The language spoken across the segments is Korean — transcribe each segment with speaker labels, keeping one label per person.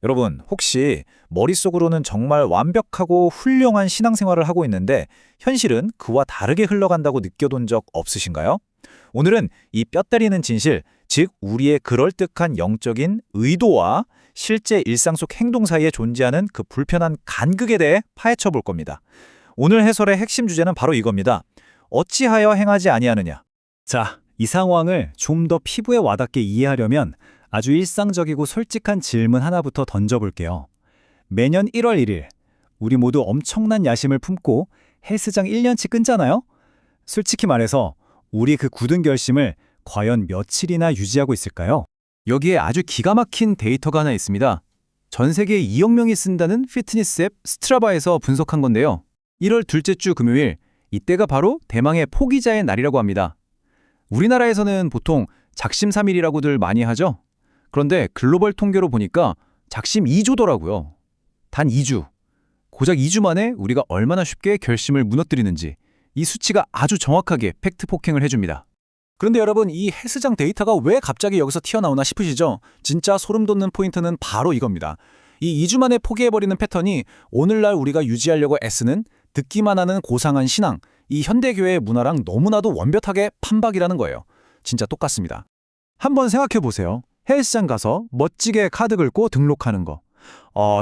Speaker 1: 여러분, 혹시 머릿속으로는 정말 완벽하고 훌륭한 신앙생활을 하고 있는데 현실은 그와 다르게 흘러간다고 느껴본 적 없으신가요? 오늘은 이 뼈 때리는 진실, 즉 우리의 그럴듯한 영적인 의도와 실제 일상 속 행동 사이에 존재하는 그 불편한 간극에 대해 파헤쳐 볼 겁니다. 오늘 해설의 핵심 주제는 바로 이겁니다. 어찌하여 행하지 아니하느냐?
Speaker 2: 자, 이 상황을 좀 더 피부에 와닿게 이해하려면 아주 일상적이고 솔직한 질문 하나부터 던져볼게요. 매년 1월 1일, 우리 모두 엄청난 야심을 품고 헬스장 1년치 끊잖아요? 솔직히 말해서 우리 그 굳은 결심을 과연 며칠이나 유지하고 있을까요?
Speaker 3: 여기에 아주 기가 막힌 데이터가 하나 있습니다. 전 세계 2억 명이 쓴다는 피트니스 앱 스트라바에서 분석한 건데요. 1월 둘째 주 금요일, 이때가 바로 대망의 포기자의 날이라고 합니다. 우리나라에서는 보통 작심 삼일이라고들 많이 하죠? 그런데 글로벌 통계로 보니까 작심 2조더라고요. 단 2주. 고작 2주 만에 우리가 얼마나 쉽게 결심을 무너뜨리는지 이 수치가 아주 정확하게 팩트 폭행을 해줍니다.
Speaker 1: 그런데 여러분, 이 헬스장 데이터가 왜 갑자기 여기서 튀어나오나 싶으시죠? 진짜 소름 돋는 포인트는 바로 이겁니다. 이 2주 만에 포기해버리는 패턴이 오늘날 우리가 유지하려고 애쓰는 듣기만 하는 고상한 신앙, 이 현대교회의 문화랑 너무나도 원볕하게 판박이라는 거예요. 진짜 똑같습니다. 한번 생각해보세요. 헬스장 가서 멋지게 카드 긁고 등록하는 거.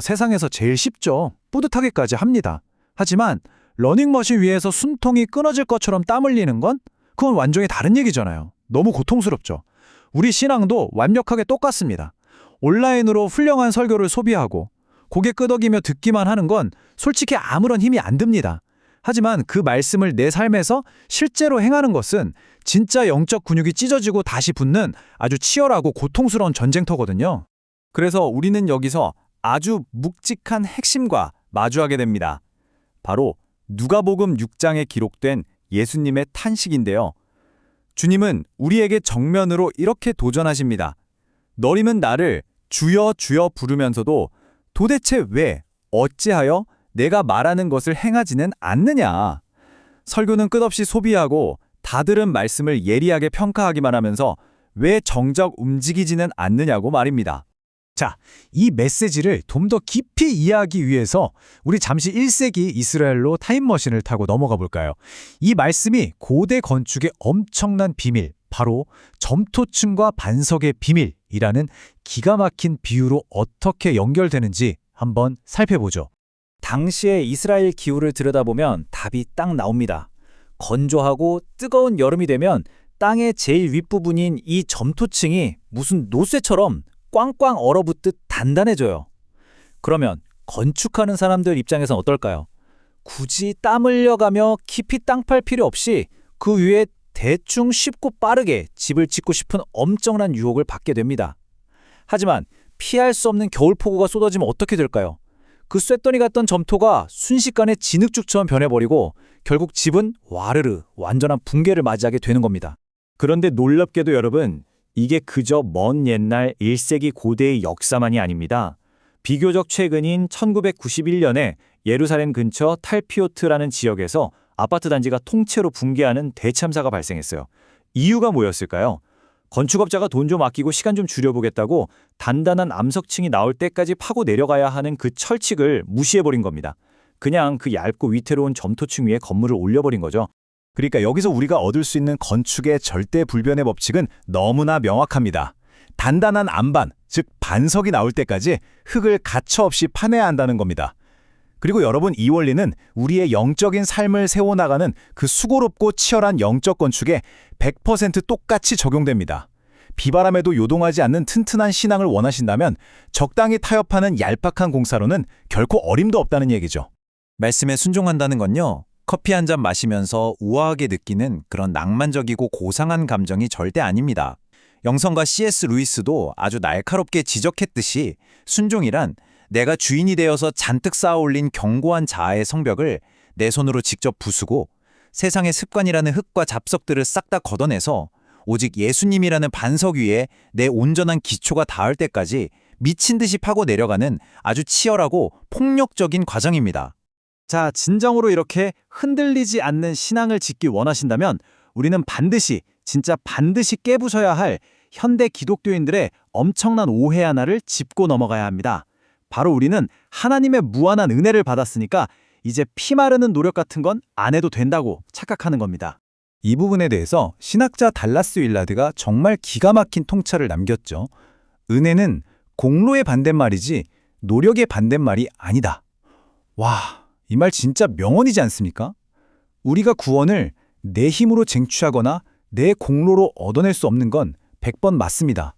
Speaker 1: 세상에서 제일 쉽죠. 뿌듯하게까지 합니다. 하지만 러닝머신 위에서 숨통이 끊어질 것처럼 땀 흘리는 건 그건 완전히 다른 얘기잖아요. 너무 고통스럽죠. 우리 신앙도 완벽하게 똑같습니다. 온라인으로 훌륭한 설교를 소비하고 고개 끄덕이며 듣기만 하는 건 솔직히 아무런 힘이 안 듭니다. 하지만 그 말씀을 내 삶에서 실제로 행하는 것은 진짜 영적 근육이 찢어지고 다시 붙는 아주 치열하고 고통스러운 전쟁터거든요. 그래서 우리는 여기서 아주 묵직한 핵심과 마주하게 됩니다. 바로 누가복음 6장에 기록된 예수님의 탄식인데요. 주님은 우리에게 정면으로 이렇게 도전하십니다. 너희는 나를 주여 주여 부르면서도 도대체 왜, 어찌하여 내가 말하는 것을 행하지는 않느냐. 설교는 끝없이 소비하고 다 들은 말씀을 예리하게 평가하기만 하면서 왜 정작 움직이지는 않느냐고 말입니다. 자, 이 메시지를 좀 더 깊이 이해하기 위해서 우리 잠시 1세기 이스라엘로 타임머신을 타고 넘어가 볼까요? 이 말씀이 고대 건축의 엄청난 비밀, 바로 점토층과 반석의 비밀이라는 기가 막힌 비유로 어떻게 연결되는지 한번 살펴보죠. 당시의 이스라엘 기후를 들여다보면 답이 딱 나옵니다. 건조하고 뜨거운 여름이 되면 땅의 제일 윗부분인 이 점토층이 무슨 노쇠처럼 꽝꽝 얼어붙듯 단단해져요. 그러면 건축하는 사람들 입장에선 어떨까요? 굳이 땀 흘려가며 깊이 땅 팔 필요 없이 그 위에 대충 쉽고 빠르게 집을 짓고 싶은 엄청난 유혹을 받게 됩니다. 하지만 피할 수 없는 겨울폭우가 쏟아지면 어떻게 될까요? 그 쇳더니 같던 점토가 순식간에 진흙죽처럼 변해버리고 결국 집은 와르르 완전한 붕괴를 맞이하게 되는 겁니다.
Speaker 2: 그런데 놀랍게도 여러분, 이게 그저 먼 옛날 1세기 고대의 역사만이 아닙니다. 비교적 최근인 1991년에 예루살렘 근처 탈피오트라는 지역에서 아파트 단지가 통째로 붕괴하는 대참사가 발생했어요. 이유가 뭐였을까요? 건축업자가 돈 좀 아끼고 시간 좀 줄여보겠다고 단단한 암석층이 나올 때까지 파고 내려가야 하는 그 철칙을 무시해버린 겁니다. 그냥 그 얇고 위태로운 점토층 위에 건물을 올려버린 거죠.
Speaker 1: 그러니까 여기서 우리가 얻을 수 있는 건축의 절대 불변의 법칙은 너무나 명확합니다. 단단한 안반, 즉 반석이 나올 때까지 흙을 가차없이 파내야 한다는 겁니다. 그리고 여러분, 이 원리는 우리의 영적인 삶을 세워나가는 그 수고롭고 치열한 영적 건축에 100% 똑같이 적용됩니다. 비바람에도 요동하지 않는 튼튼한 신앙을 원하신다면 적당히 타협하는 얄팍한 공사로는 결코 어림도 없다는 얘기죠. 말씀에 순종한다는 건요, 커피 한 잔 마시면서 우아하게 느끼는 그런 낭만적이고 고상한 감정이 절대 아닙니다. 영성가 C.S. 루이스도 아주 날카롭게 지적했듯이 순종이란 내가 주인이 되어서 잔뜩 쌓아올린 견고한 자아의 성벽을 내 손으로 직접 부수고 세상의 습관이라는 흙과 잡석들을 싹 다 걷어내서 오직 예수님이라는 반석 위에 내 온전한 기초가 닿을 때까지 미친 듯이 파고 내려가는 아주 치열하고 폭력적인 과정입니다. 자, 진정으로 이렇게 흔들리지 않는 신앙을 짓기 원하신다면 우리는 반드시, 진짜 반드시 깨부셔야 할 현대 기독교인들의 엄청난 오해 하나를 짚고 넘어가야 합니다.
Speaker 3: 바로 우리는 하나님의 무한한 은혜를 받았으니까 이제 피 마르는 노력 같은 건 안 해도 된다고 착각하는 겁니다.
Speaker 1: 이 부분에 대해서 신학자 달라스 윌라드가 정말 기가 막힌 통찰을 남겼죠. 은혜는 공로의 반대말이지 노력의 반대말이 아니다. 와, 이 말 진짜 명언이지 않습니까? 우리가 구원을 내 힘으로 쟁취하거나 내 공로로 얻어낼 수 없는 건 100번 맞습니다.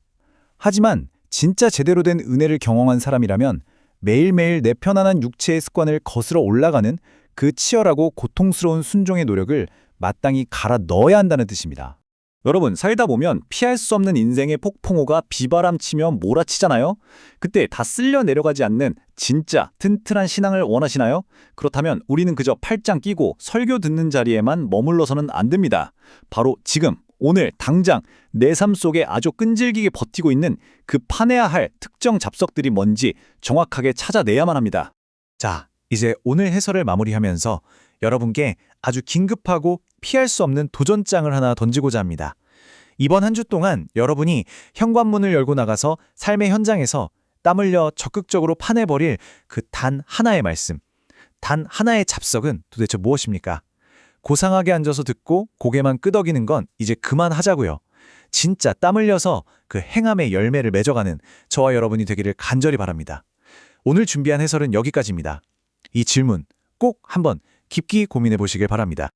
Speaker 1: 하지만 진짜 제대로 된 은혜를 경험한 사람이라면 매일매일 내 편안한 육체의 습관을 거스러 올라가는 그 치열하고 고통스러운 순종의 노력을 마땅히 갈아 넣어야 한다는 뜻입니다. 여러분, 살다 보면 피할 수 없는 인생의 폭풍우가 비바람치며 몰아치잖아요. 그때 다 쓸려 내려가지 않는 진짜 튼튼한 신앙을 원하시나요? 그렇다면 우리는 그저 팔짱 끼고 설교 듣는 자리에만 머물러서는 안 됩니다. 바로 지금, 오늘, 당장 내 삶 속에 아주 끈질기게 버티고 있는 그 파내야 할 특정 잡석들이 뭔지 정확하게 찾아내야만 합니다. 자, 이제 오늘 해설을 마무리하면서 여러분께 아주 긴급하고 피할 수 없는 도전장을 하나 던지고자 합니다. 이번 한 주 동안 여러분이 현관문을 열고 나가서 삶의 현장에서 땀 흘려 적극적으로 파내버릴 그 단 하나의 말씀, 단 하나의 잡석은 도대체 무엇입니까? 고상하게 앉아서 듣고 고개만 끄덕이는 건 이제 그만하자고요. 진짜 땀 흘려서 그 행함의 열매를 맺어가는 저와 여러분이 되기를 간절히 바랍니다. 오늘 준비한 해설은 여기까지입니다. 이 질문 꼭 한번 깊이 고민해 보시길 바랍니다.